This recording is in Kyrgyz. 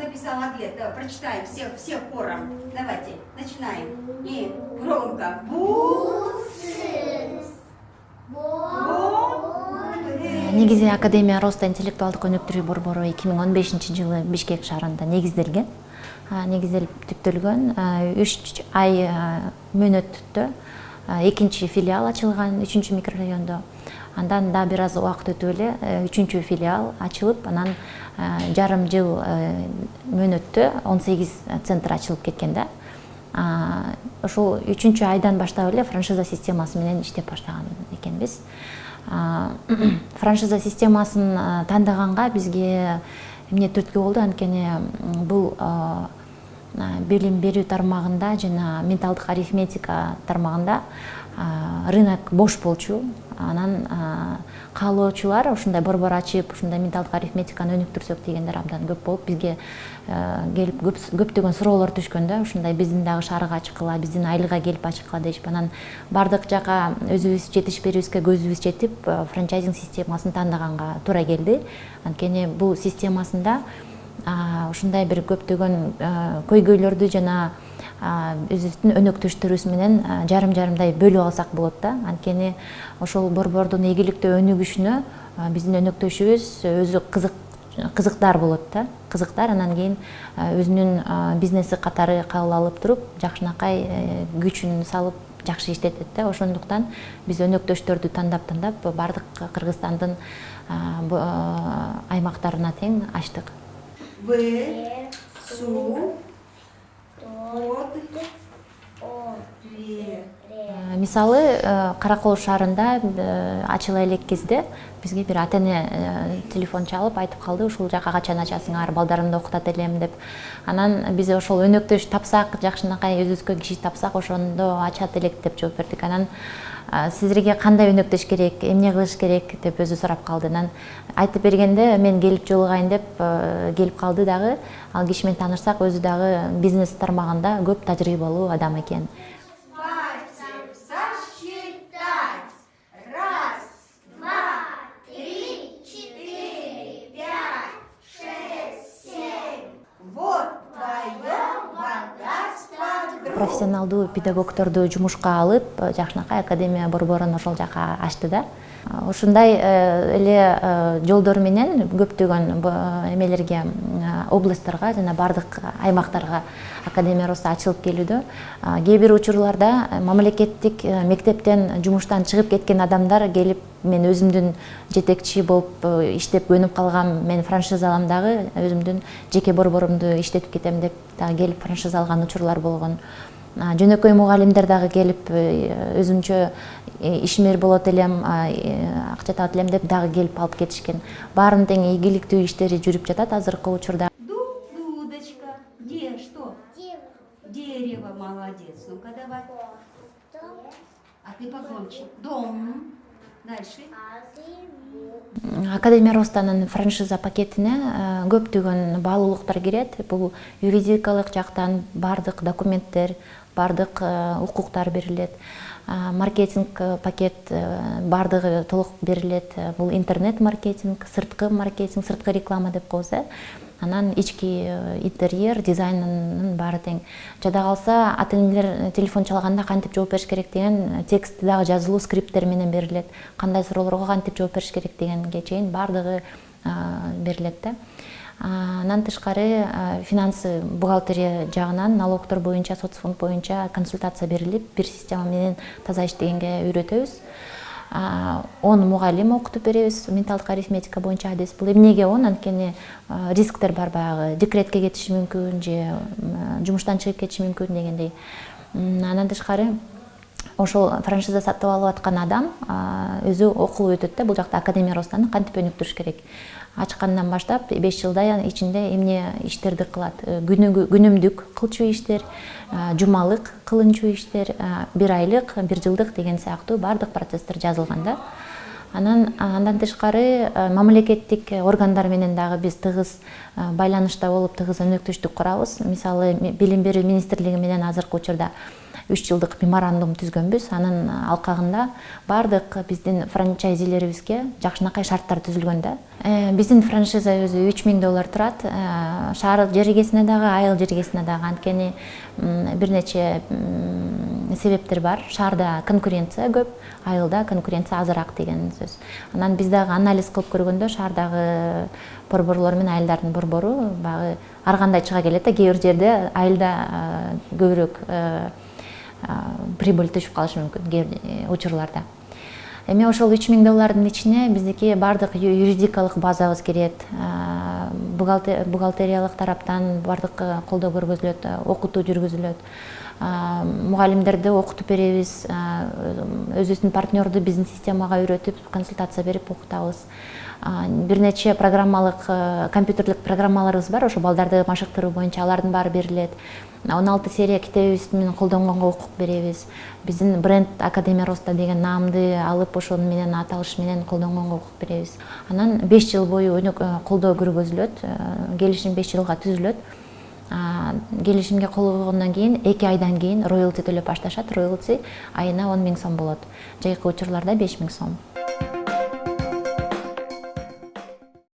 написал Аглет. Давай, прочитаем все хором. Давайте, начинаем. И громко. Негизи Академия роста интеллектуалдык өнүктүрүү борбору 2015-жылы Бишкек шаарында негизделген. Негизделип түптөлгөн 3 ай мөөнөттө экинчи филиал ачылган 3 микрорайондо. Андан да бир аз убакыт өтүп эле 3 филиал ачылып, анан жарым жыл мөөнөттө 18 центр ачылып кеткен да. Ошол 3 айдан баштап эле франшиза системасы менен иштеп баштаган экенбиз. Франшиза системасын тандаганга бизге эмне түрткү болду, анткени бул билим берүү тармагында жана менталдык арифметика тармагында рынок бош болчу. Анан каалоочулар ушундай борбор ачып, ушундай менталдык арифметиканы өнүктүрсөк дегендер абдан көп болуп, бизге келип көптөгөн суроолор түшкөндө, ушундай биздин дагы шаарга ачкыла, биздин айылга келип ачкыла дейишип, анан бардык жака өзүбүз жетишпээрибизге көзүбүз жетип, франчайзинг системасын тандаганга туура келди. Анткени бул системасында ушундай бир көптөгөн көйгөйлөрдү жана өзүбүздүн өнөктөштөрүбүз менен жарым-жарымдай бөлүп алсак болот да. Анткени ошол борбордун ийгиликтүү өнүгүшүнө биздин өнөктөшүбүз өзү кызыктар болот да. Кызыктар, анан кийин өзүнүн бизнеси катары кабыл алып туруп, жакшынакай күчүн салып жакшы иштетет да. Ошондуктан биз өнөктөштөрдү тандап бардык Кыргызстандын аймактарына тең ачтык. Мисалы, Каракол шаарында ачыла элек кезде бизге бир ата-эне телефон чалып айтып калды, ушул жака качан ачасыңар, балдарымды окутат элем деп. Анан биз ошол өнөктөш тапсак, жакшынакай өзүбүзгө киши тапсак, ошондо ачат элек деп жооп бердик. Анан сиздерге кандай өнөктөш керек, эмне кылыш керек деп өзү сурап калды. Анан айтып бергенде мен келип жолугайын деп келип калды дагы. Ал киши менен таанышсак, өзү дагы бизнес тармагында көп тажрыйбалуу адам экен. Профессионалдуу педагогторду жумушка алып, жакшынакай академия борборун ошол жака ачты да. Ушундай эле жолдор менен көптөгөн эмелерге, областтарга жана бардык аймактарга академия роста ачылып келүүдө. Кээ бир учурларда мамлекеттик мектептен жумуштан чыгып кеткен адамдар келип, мен өзүмдүн жетекчи болуп иштеп көнүп калгам, мен франшиза алам дагы, өзүмдүн жеке борборумду иштетип кетем деп дагы келип франшиза алган учурлар болгон. Жөнөкөй мугалимдер дагы келип өзүнчө ишмер болот элем, акча табат элем деп дагы келип алып кетишкен. Баарынын тең ийгиликтүү иштери жүрүп жатат азыркы учурда. Дудочка, где что? Дерево, молодец. Ну-ка давай. А ты погромче. Дом. Дальше. Академия ростанын франшиза пакетине көптөгөн баалуулуктар кирет. Бул юридикалык жактан бардык документтер, бардык укуктар берилет. Маркетинг пакет бардыгы толук берилет. Бул интернет маркетинг, сырткы реклама деп коебуз. Анан ички интерьер, дизайнынын баары тең. Жада калса, ата-энелер телефон чалганда кантип жооп бериш керек деген тексти дагы жазылуу скриптер менен берилет. Кандай суроолорго кантип жооп бериш керек дегенге чейин бардыгы берилет да. Анан тышкары финансы, бухгалтерия жагынан налогдор боюнча, соцфонд боюнча консультация берилип, бир система менен таза иштегенге үйрөтөбүз. 10 мугалим окутуп беребиз, менталдык арифметика боюнча адес. Бул эмнеге 10? Анткени рисктер бар, баягы декретке кетиши мүмкүн же жумуштан чыгып кетиши мүмкүн дегендей. Анан тышкары ошол франшиза сатып алып аткан адам өзү окулуп өтөт да, бул жакта академия ростаны кантип өнүктүрүш керек. Ачкандан баштап 5 жылда ичинде эмне иштерди кылат, күнүмдүк кылчу иштер, жумалык кылынчу иштер, 1 айлык, 1 жылдык деген сыяктуу бардык процесстер жазылган да. Андан тышкары мамлекеттик органдар менен дагы биз тыгыз байланышта болуп, тыгыз өнөктөштүк курабыз. Мисалы, билим берүү министрлиги менен азыркы учурда 3 жылдык меморандум түзгөнбүз. Анын алкагында бардык биздин франчайзилерибизге жакшынакай шарттар түзүлгөн да. Биздин франшиза өзү $3000 турат. Шаар жергесине дагы, айыл жергесине дагы. Анткени бир нече себептер бар. Шаарда конкуренция көп, айылда конкуренция азыраак деген сөз. Анан биз дагы анализ кылып көргөндө шаардагы борборлор менен айылдардын борбору баягы ар кандай чыга келет да. Кээ бир жерде айылда көбүрөөк прибыль түшүп калышы мүмкүн кээ бир учурларда. Эми ошол $3000 ичине биздики бардык юридикалык базабыз кирет, бухгалтериялык тараптан бардык колдоо көргөзүлөт, окутуу жүргүзүлөт. Мугалимдерди окутуп беребиз, өзүбүздүн партнерду биздин системага үйрөтүп, консультация берип окутабыз. Бир нече программалык, компьютерлик программаларыбыз бар, ошо балдарды машыктыруу боюнча алардын баары берилет. 16 серия китебибиз менен колдонгонго укук беребиз. Биздин бренд Академия Роста деген наамды алып, ошол менен аталыш менен колдонгонго укук беребиз. Анан 5 жыл бою колдоо көргөзүлөт, келишим 5 жылга түзүлөт. Келишимге кол койгондон кийин 2 айдан кийин роялти төлөп башташат. Роялти айына 10 000 сом болот. Жайкы учурларда 5 000 сом.